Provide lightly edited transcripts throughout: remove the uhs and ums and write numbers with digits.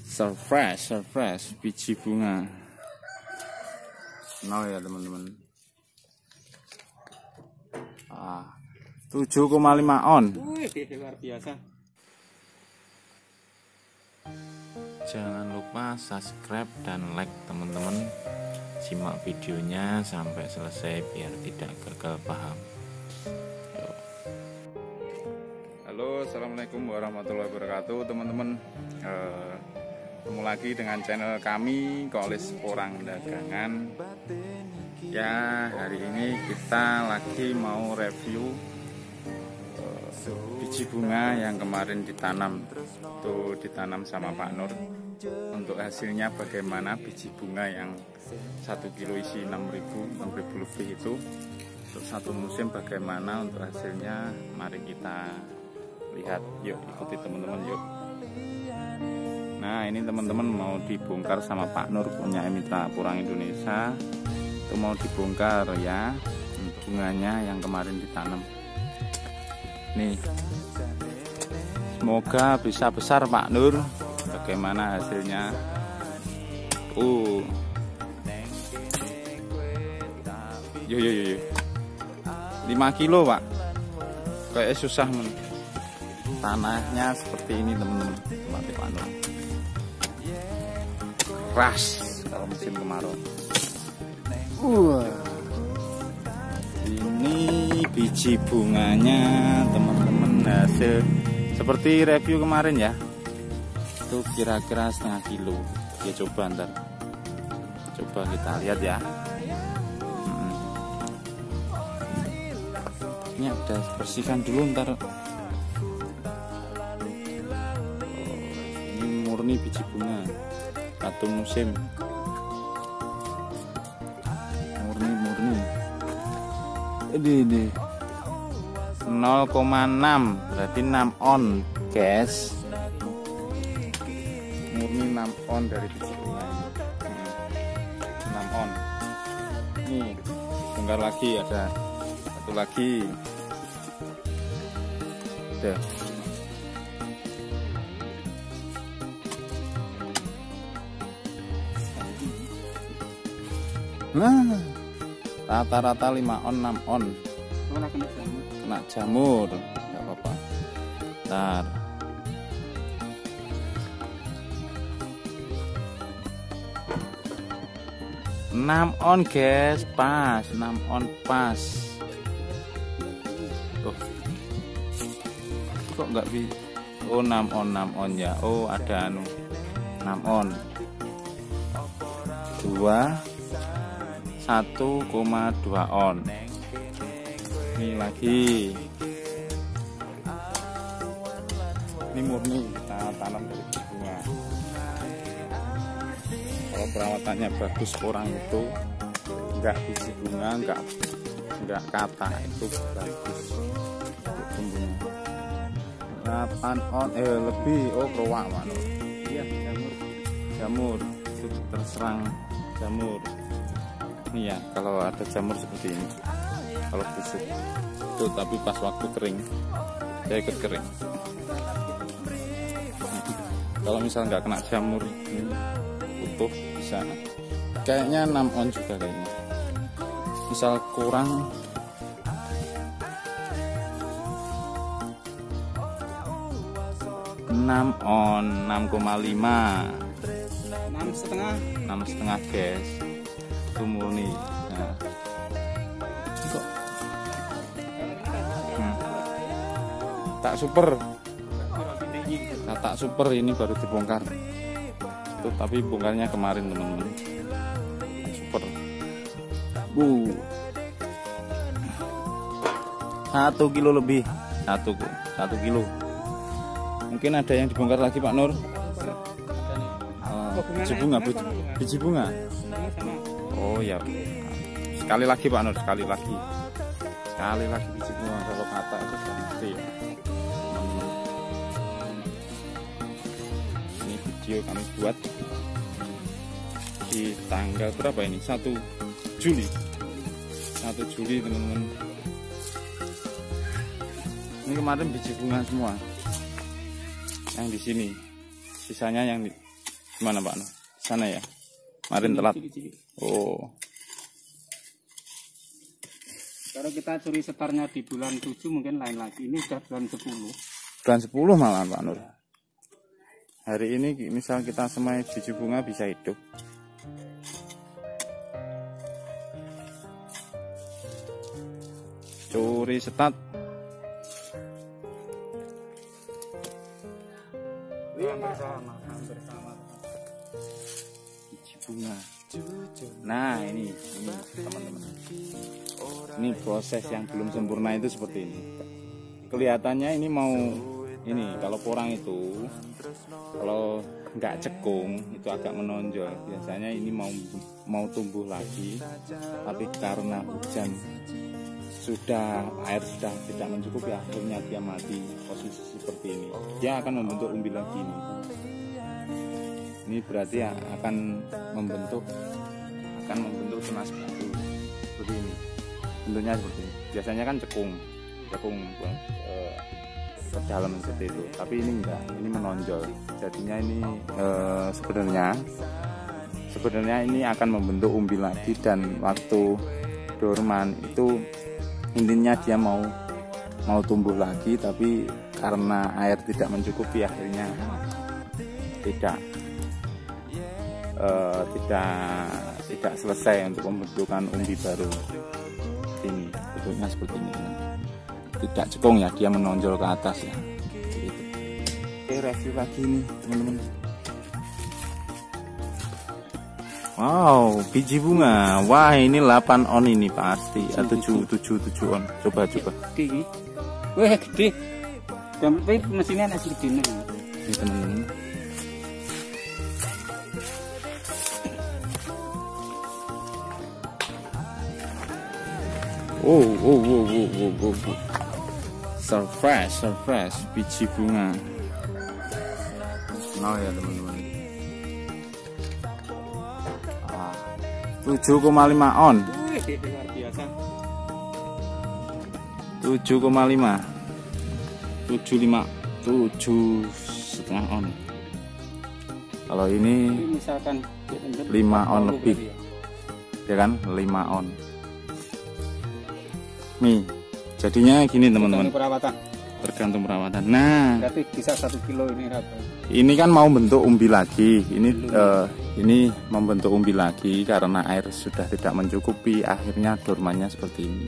Surprise biji bunga. Nol ya teman-teman. 7,5 on. Luar biasa. Jangan lupa subscribe dan like teman-teman. Simak videonya sampai selesai biar tidak gagal paham. Halo, assalamualaikum warahmatullahi wabarakatuh teman-teman. Ketemu lagi dengan channel kami Kolis Orang Dagangan. Ya, hari ini kita lagi mau review biji bunga yang kemarin ditanam. Tuh ditanam sama Pak Nur. Untuk hasilnya bagaimana biji bunga yang 1 kilo isi 6.000 lebih itu. Untuk satu musim bagaimana untuk hasilnya, mari kita lihat. Yuk ikuti teman-teman yuk. Nah ini teman-teman mau dibongkar sama Pak Nur, punya Mitra Porang Indonesia. Itu mau dibongkar ya bunganya yang kemarin ditanam. Nih, semoga bisa besar Pak Nur. Bagaimana hasilnya? 5 kilo Pak. Kayak susah men. Tanahnya seperti ini teman-teman. Pak Nur. Keras kalau musim kemarau. Ini biji bunganya teman-teman, hasil seperti review kemarin ya. Itu kira-kira setengah kilo. Ya coba ntar. Coba kita lihat ya. Ini udah bersihkan dulu ntar. Ini murni biji bunga satu musim. Murni. Ini 0,6 berarti 6 on guys. Murni 6 on dari biji bunga ini. 6 on. Nih, bongkar lagi, ada satu lagi. Udah. Nah, rata-rata 5 on 6 on. Kena jamur, nggak apa-apa. Ntar. Enam on guys, pas 6 on pas. Tuh. Kok nggak bisa? Oh 6 on ya. Oh ada 6 on. 1,2 on. Ini lagi. Ini murni kita tanam dari bunga. Kalau perawatannya bagus, orang itu enggak biji bunga, enggak kata, itu bagus. Tumbuhnya 8 on lebih. Oh keruak mana? Iya jamur itu terserang jamur. Ini ya kalau ada jamur seperti ini, kalau busuk itu, tapi pas waktu kering saya ikut kering. Kalau misal nggak kena jamur ini utuh bisa. Kayaknya 6 on juga kayaknya. Misal kurang 6 on 6,5 6,5 guys. Itu murni. Nah. Kok tak super. Tak super ini baru dibongkar. Itu tapi bongkarnya kemarin teman-teman. Super. 1 kilo lebih. 1 kilo. Mungkin ada yang dibongkar lagi Pak Nur. Biji bunga. Oh ya. Sekali lagi Pak Nur, sekali lagi biji bunga. Kalau kata itu pasti ya. Ini video kami buat di tanggal berapa ini? 1 Juli teman-teman. Ini kemarin biji bunga semua. Yang di sini. Sisanya yang di mana Pak Nur? Sana ya. Kemarin telat. Oh. Kalau kita curi setarnya di bulan 7 mungkin lain lagi. Ini sudah bulan 10. Bulan 10 malah Pak Nur. Hari ini misal kita semai biji bunga bisa hidup. Curi setat. Hampir sama. Biji bunga. Nah ini teman-teman. Ini proses yang belum sempurna itu seperti ini. Kelihatannya ini mau ini kalau porang itu kalau nggak cekung itu agak menonjol. Biasanya ini mau tumbuh lagi, tapi karena hujan air sudah tidak mencukupi, akhirnya dia mati. Posisi seperti ini dia akan membentuk umbi lagi ini. Ini berarti akan membentuk tunas baru seperti ini. Bentuknya seperti ini. Biasanya kan cekung ke dalam seperti itu, tapi ini enggak, ini menonjol. Jadinya ini sebenarnya ini akan membentuk umbi lagi, dan waktu dorman itu intinya dia mau tumbuh lagi, tapi karena air tidak mencukupi akhirnya tidak selesai untuk pembentukan umbi baru. Ini bentuknya seperti ini, tidak cekung ya, dia menonjol ke atas ya. Gitu. Oke, review lagi nih teman-teman. Wow, biji bunga. Wah, ini 8 on ini pasti. 7 on. Coba. Gede. Wah, gede. Tapi mesinnya masih gede nih. Ini teman-teman. Oh. Surprise, biji bunga. Nah ya teman-teman. 7,5 on. Luar biasa. 7,5. 7,5 on. Kalau ini misalkan 5 on lebih. Ya kan? 5 on. Nih, jadinya gini teman-teman. Tergantung perawatan. Nah, berarti bisa 1 kilo ini rata. Ini kan mau bentuk umbi lagi. Ini membentuk umbi lagi karena air sudah tidak mencukupi. Akhirnya dormannya seperti ini.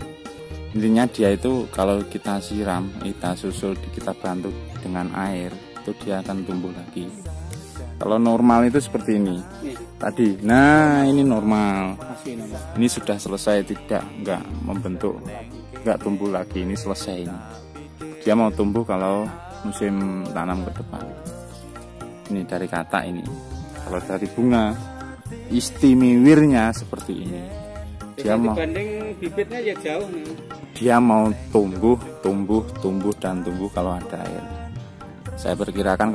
Intinya dia itu kalau kita siram, kita susul, kita bantu dengan air, itu dia akan tumbuh lagi. Kalau normal itu seperti ini. Tadi, nah ini normal. Ini sudah selesai, nggak membentuk, nggak tumbuh lagi. Ini selesai ini. Dia mau tumbuh kalau musim tanam ke depan. Ini dari kata ini. Kalau dari bunga, istimewirnya seperti ini. Dia mau dibanding bibitnya ya jauh nih. Dia mau tumbuh kalau ada air. Saya perkirakan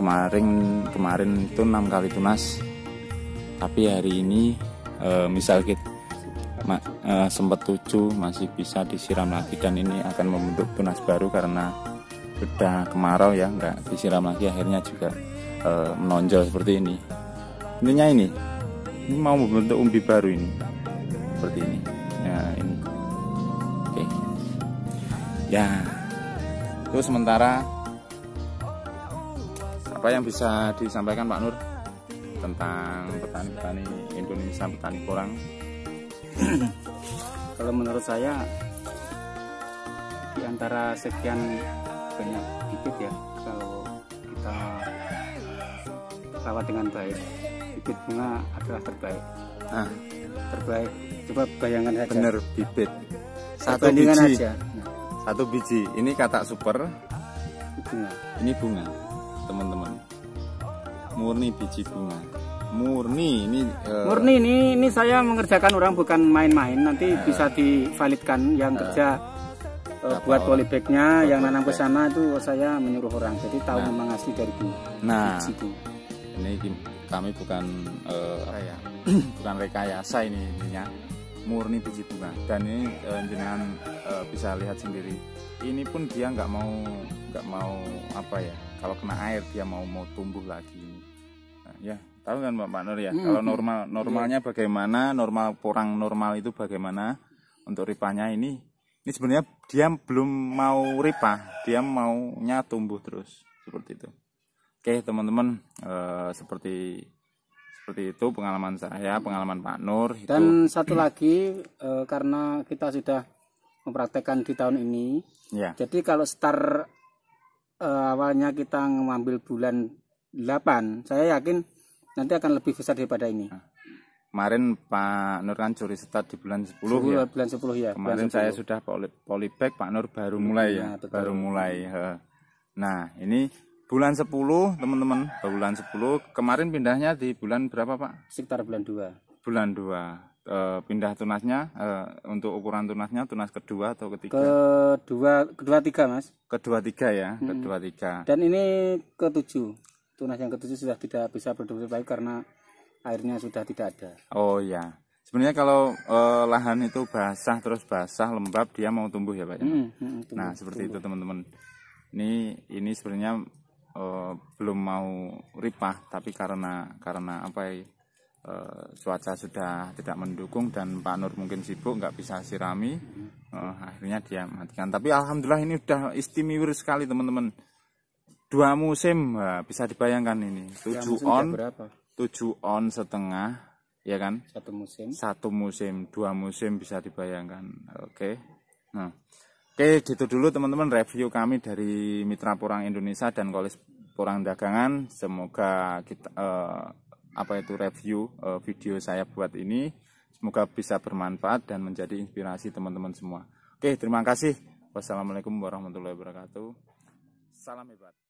kemarin itu 6 kali tunas. Tapi hari ini misal kita sempat 7 masih bisa disiram lagi, dan ini akan membentuk tunas baru karena sudah kemarau ya, nggak disiram lagi, akhirnya juga menonjol seperti ini. Intinya ini mau membentuk umbi baru ini seperti ini. Ya ini. Oke. Ya. Itu sementara apa yang bisa disampaikan Pak Nur tentang petani-petani Indonesia, petani porang. Kalau menurut saya di antara sekian banyak bibit ya, kalau kita rawat dengan baik, bibit bunga adalah terbaik. Nah, terbaik. Coba bayangkan saja. Bener, bibit. Satu bandingan biji. Aja. Satu biji. Ini kata super. Bunga. Ini bunga, teman-teman. Murni biji bunga. Murni ini saya mengerjakan orang, bukan main-main. Nanti bisa divalidkan yang kerja buat polybagnya, yang nanam ke sana itu saya menyuruh orang. Jadi tahu memang asli dari bunga. Nah, biji bunga. Ini kami bukan bukan rekayasa ininya, murni biji bunga. Dan ini jenengan bisa lihat sendiri. Ini pun dia nggak mau apa ya, kalau kena air dia mau tumbuh lagi. Nah, ya tahu kan Pak Nur ya, kalau normalnya bagaimana, normal porang normal itu bagaimana. Untuk ripahnya ini sebenarnya dia belum mau ripah, dia maunya tumbuh terus seperti itu. Oke teman-teman, seperti itu pengalaman saya, pengalaman Pak Nur. Dan satu lagi, karena kita sudah mempraktekkan di tahun ini, ya. Jadi kalau start awalnya kita mengambil bulan 8, saya yakin nanti akan lebih besar daripada ini. Kemarin Pak Nur kan curi start di bulan 10 ya. Bulan 10 ya. Kemarin saya sudah polybag, Pak Nur baru mulai ya. Baru mulai. Nah, ini bulan 10 teman-teman. Bulan 10 kemarin pindahnya di bulan berapa Pak? Sekitar bulan 2. Bulan 2. Pindah tunasnya untuk ukuran tunasnya tunas kedua atau ketiga? Kedua tiga Mas. Kedua tiga ya, kedua tiga. Dan ini ke-7. Tunas yang ke-7 sudah tidak bisa produksi baik karena airnya sudah tidak ada. Oh ya, sebenarnya kalau lahan itu basah terus basah lembab dia mau tumbuh ya Pak. Nah seperti itu teman-teman. Ini sebenarnya belum mau ripah, tapi karena apa ya, cuaca sudah tidak mendukung dan Pak Nur mungkin sibuk nggak bisa sirami, akhirnya dia matikan. Tapi alhamdulillah ini udah istimewa sekali teman-teman. 2 musim, bisa dibayangkan ini 7 on. 7 on setengah, ya kan? 1 musim. 1 musim, 2 musim bisa dibayangkan. Oke. Nah, oke gitu dulu teman-teman review kami dari Mitra Porang Indonesia dan Kolis Porang Dagangan. Semoga kita review video saya buat ini semoga bisa bermanfaat dan menjadi inspirasi teman-teman semua. Oke, terima kasih. Wassalamualaikum warahmatullahi wabarakatuh. Salam hebat.